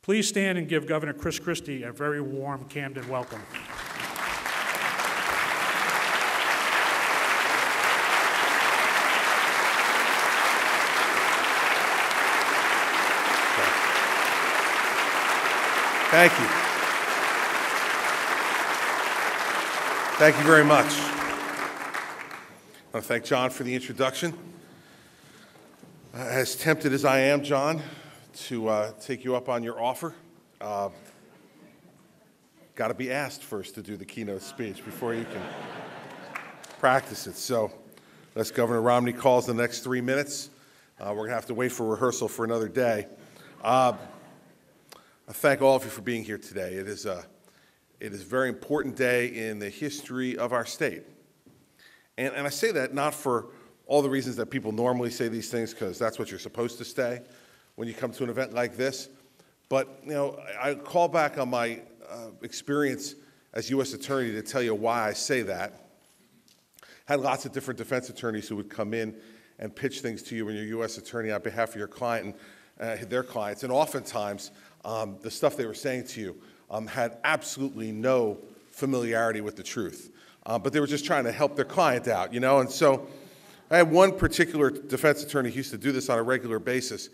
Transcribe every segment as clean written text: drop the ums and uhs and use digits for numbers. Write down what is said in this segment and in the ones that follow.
Please stand and give Governor Chris Christie a very warm Camden welcome. Thank you. Thank you very much. I want to thank John for the introduction. As tempted as I am, John, to take you up on your offer, got to be asked first to do the keynote speech before you can practice it. So, unless Governor Romney calls in the next 3 minutes, we're going to have to wait for rehearsal for another day. I thank all of you for being here today. It is a very important day in the history of our state. And I say that not for all the reasons that people normally say these things, because that's what you're supposed to say when you come to an event like this. But, you know, I call back on my experience as U.S. Attorney to tell you why I say that. Had lots of different defense attorneys who would come in and pitch things to you when you're U.S. Attorney on behalf of your client and their clients. And oftentimes, the stuff they were saying to you had absolutely no familiarity with the truth. But they were just trying to help their client out, you know? And so I had one particular defense attorney who used to do this on a regular basis,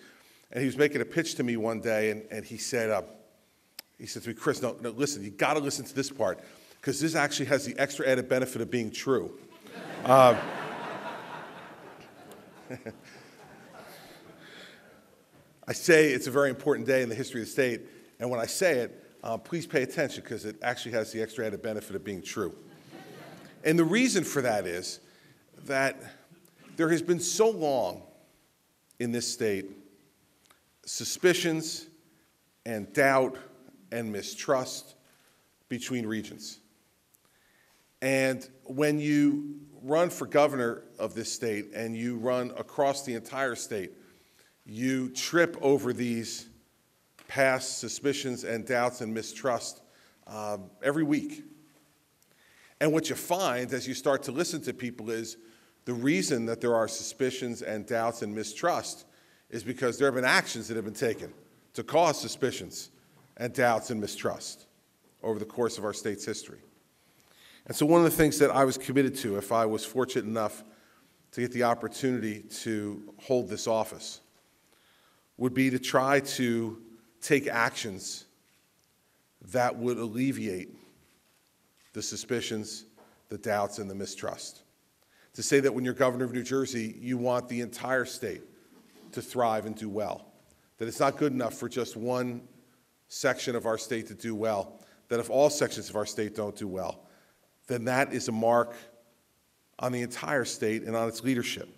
and he was making a pitch to me one day, and he said to me, Chris, no, listen, you got to listen to this part, because this actually has the extra added benefit of being true. I say it's a very important day in the history of the state, and when I say it, please pay attention, because it actually has the extra added benefit of being true. And the reason for that is that there has been so long in this state suspicions and doubt and mistrust between regions. And when you run for governor of this state and you run across the entire state, you trip over these past suspicions and doubts and mistrust every week. And what you find as you start to listen to people is the reason that there are suspicions and doubts and mistrust is because there have been actions that have been taken to cause suspicions and doubts and mistrust over the course of our state's history. And so one of the things that I was committed to, if I was fortunate enough to get the opportunity to hold this office, would be to try to take actions that would alleviate the suspicions, the doubts, and the mistrust. To say that when you're governor of New Jersey, you want the entire state to thrive and do well. That it's not good enough for just one section of our state to do well. That if all sections of our state don't do well, then that is a mark on the entire state and on its leadership.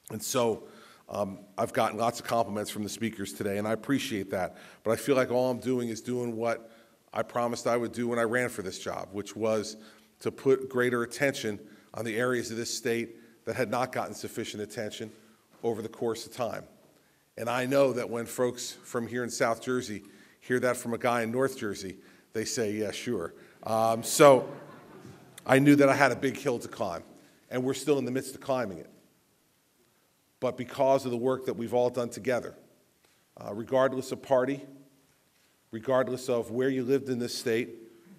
And so I've gotten lots of compliments from the speakers today, and I appreciate that. But I feel like all I'm doing is doing what I promised I would do when I ran for this job, which was to put greater attention on the areas of this state that had not gotten sufficient attention over the course of time. And I know that when folks from here in South Jersey hear that from a guy in North Jersey, they say, yeah, sure. So I knew that I had a big hill to climb, and we're still in the midst of climbing it. But because of the work that we've all done together, regardless of party, regardless of where you lived in this state,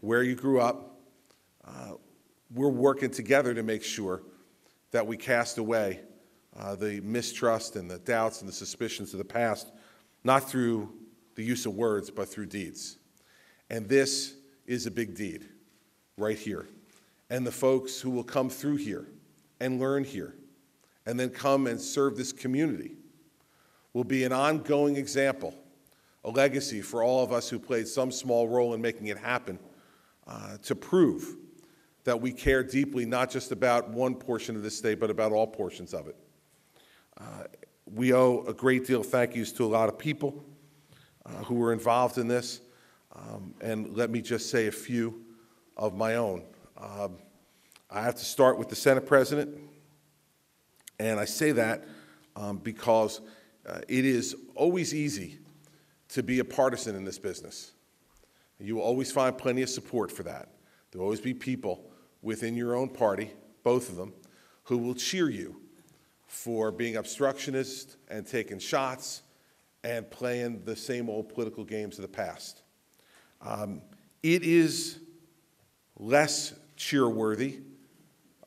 where you grew up, we're working together to make sure that we cast away the mistrust and the doubts and the suspicions of the past, not through the use of words, but through deeds. And this is a big deed right here. And the folks who will come through here and learn here and then come and serve this community will be an ongoing example, a legacy for all of us who played some small role in making it happen, to prove that we care deeply not just about one portion of this state, but about all portions of it. We owe a great deal of thank yous to a lot of people who were involved in this, and let me just say a few of my own. I have to start with the Senate President, and I say that because it is always easy to be a partisan in this business. You will always find plenty of support for that. There will always be people within your own party, both of them, who will cheer you for being obstructionist and taking shots and playing the same old political games of the past. It is less cheer-worthy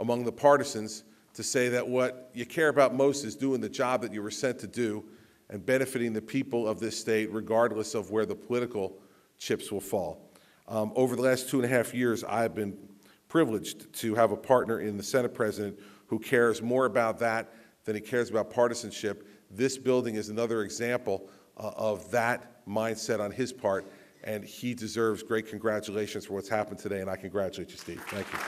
among the partisans to say that what you care about most is doing the job that you were sent to do and benefiting the people of this state regardless of where the political chips will fall. Over the last 2.5 years, I have been privileged to have a partner in the Senate President who cares more about that than he cares about partisanship. This building is another example of that mindset on his part, and he deserves great congratulations for what's happened today, and I congratulate you, Steve. Thank you.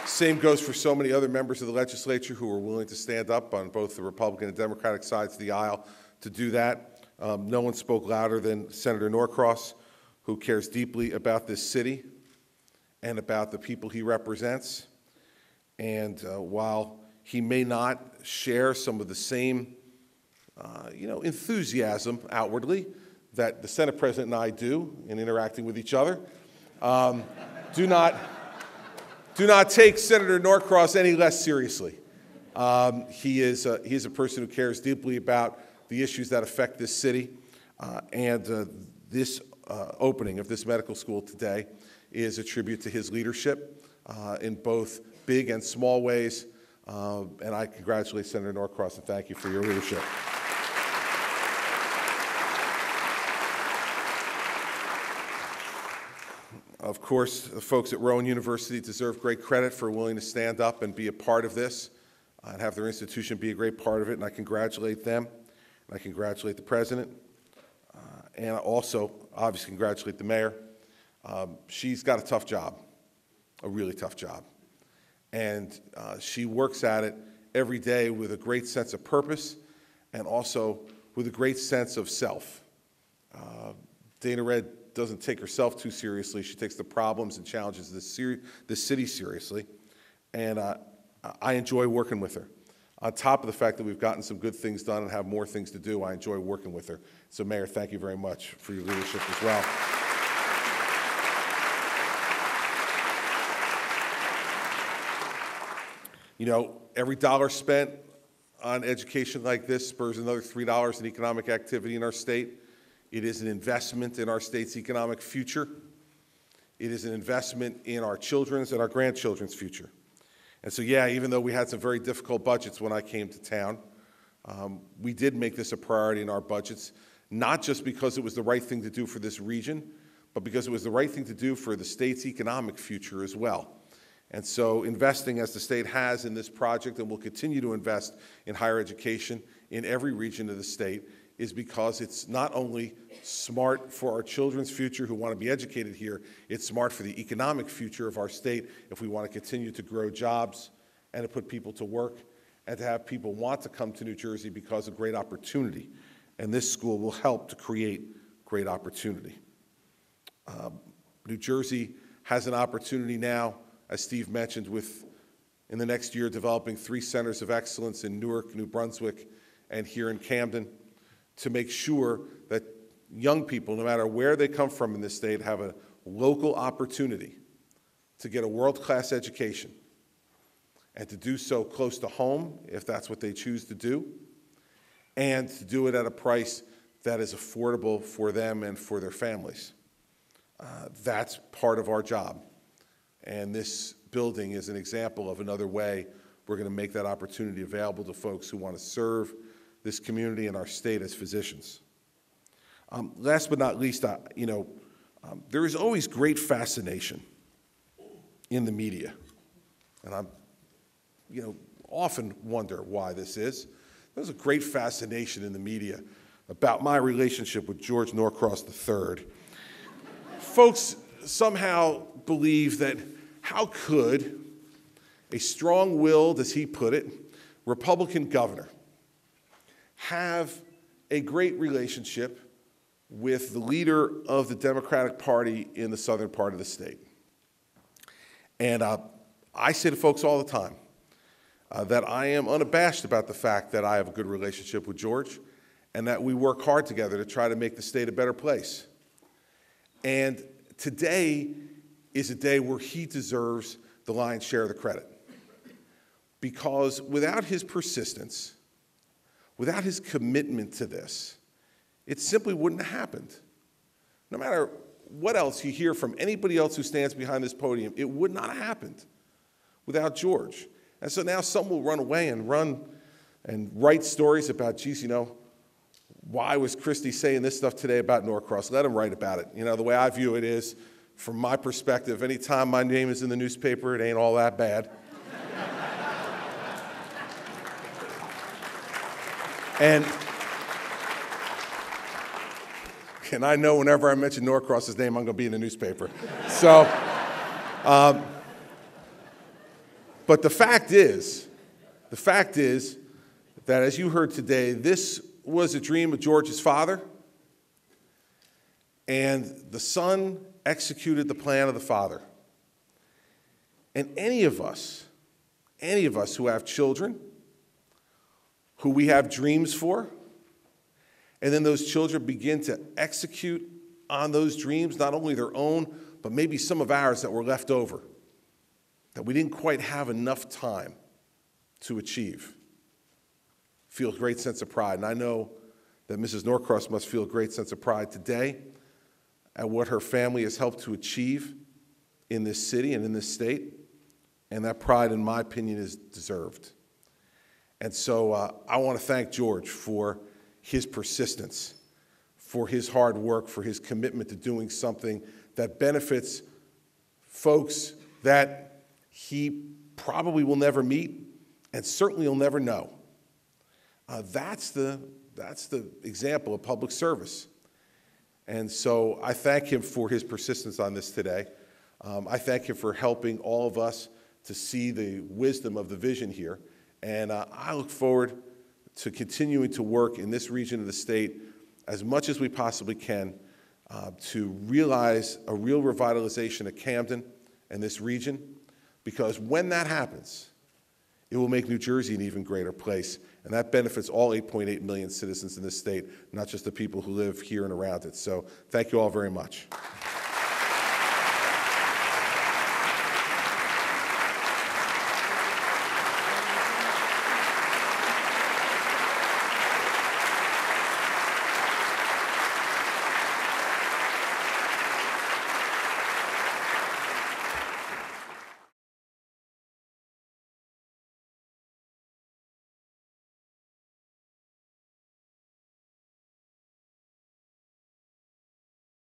Same goes for so many other members of the legislature who are willing to stand up on both the Republican and Democratic sides of the aisle to do that. No one spoke louder than Senator Norcross, who cares deeply about this city and about the people he represents. And while he may not share some of the same enthusiasm outwardly that the Senate President and I do in interacting with each other, do not take Senator Norcross any less seriously. He is a person who cares deeply about the issues that affect this city, and this opening of this medical school today is a tribute to his leadership in both big and small ways, and I congratulate Senator Norcross and thank you for your leadership. Of course, the folks at Rowan University deserve great credit for willing to stand up and be a part of this and have their institution be a great part of it, and I congratulate them, and I congratulate the president, and I also obviously congratulate the mayor. She's got a tough job, a really tough job, and she works at it every day with a great sense of purpose and also with a great sense of self. Dana Red doesn't take herself too seriously. She takes the problems and challenges of this city seriously, and I enjoy working with her. On top of the fact that we've gotten some good things done and have more things to do, I enjoy working with her. So, Mayor, thank you very much for your leadership as well. You know, every dollar spent on education like this spurs another $3 in economic activity in our state. It is an investment in our state's economic future. It is an investment in our children's and our grandchildren's future. And so, yeah, even though we had some very difficult budgets when I came to town, we did make this a priority in our budgets, not just because it was the right thing to do for this region, but because it was the right thing to do for the state's economic future as well. And so investing as the state has in this project and will continue to invest in higher education in every region of the state is because it's not only smart for our children's future who want to be educated here, it's smart for the economic future of our state if we want to continue to grow jobs and to put people to work and to have people want to come to New Jersey because of great opportunity. And this school will help to create great opportunity. New Jersey has an opportunity now, as Steve mentioned, with in the next year developing 3 centers of excellence in Newark, New Brunswick, and here in Camden, to make sure that young people, no matter where they come from in this state, have a local opportunity to get a world-class education and to do so close to home, if that's what they choose to do, and to do it at a price that is affordable for them and for their families. That's part of our job, and this building is an example of another way we're going to make that opportunity available to folks who want to serve this community and our state as physicians. Last but not least, there is always great fascination in the media, and I'm, often wonder why this is. There's a great fascination in the media about my relationship with George Norcross III. Folks somehow believe that how could a strong-willed, as he put it, Republican governor have a great relationship with the leader of the Democratic Party in the southern part of the state. And I say to folks all the time that I am unabashed about the fact that I have a good relationship with George and that we work hard together to try to make the state a better place. And today is a day where he deserves the lion's share of the credit. because without his persistence, without his commitment to this, it simply wouldn't have happened. No matter what else you hear from anybody else who stands behind this podium, it would not have happened without George. And so now some will run away and write stories about, geez, you know, why was Christie saying this stuff today about Norcross? Let him write about it. You know, the way I view it is, from my perspective, anytime my name is in the newspaper, it ain't all that bad. And I know whenever I mention Norcross's name, I'm going to be in the newspaper. So, but the fact is that, as you heard today, this was a dream of George's father, and the son executed the plan of the father. And any of us who have children, who we have dreams for, and then those children begin to execute on those dreams, not only their own, but maybe some of ours that were left over, that we didn't quite have enough time to achieve. Feel a great sense of pride. And I know that Mrs. Norcross must feel a great sense of pride today at what her family has helped to achieve in this city and in this state. And that pride, in my opinion, is deserved. And so I want to thank George for his persistence, for his hard work, for his commitment to doing something that benefits folks that he probably will never meet and certainly will never know. That's the example of public service. And so I thank him for his persistence on this today. I thank him for helping all of us to see the wisdom of the vision here. And I look forward to continuing to work in this region of the state as much as we possibly can to realize a real revitalization of Camden and this region, because when that happens, it will make New Jersey an even greater place, and that benefits all 8.8 million citizens in this state, not just the people who live here and around it. So thank you all very much.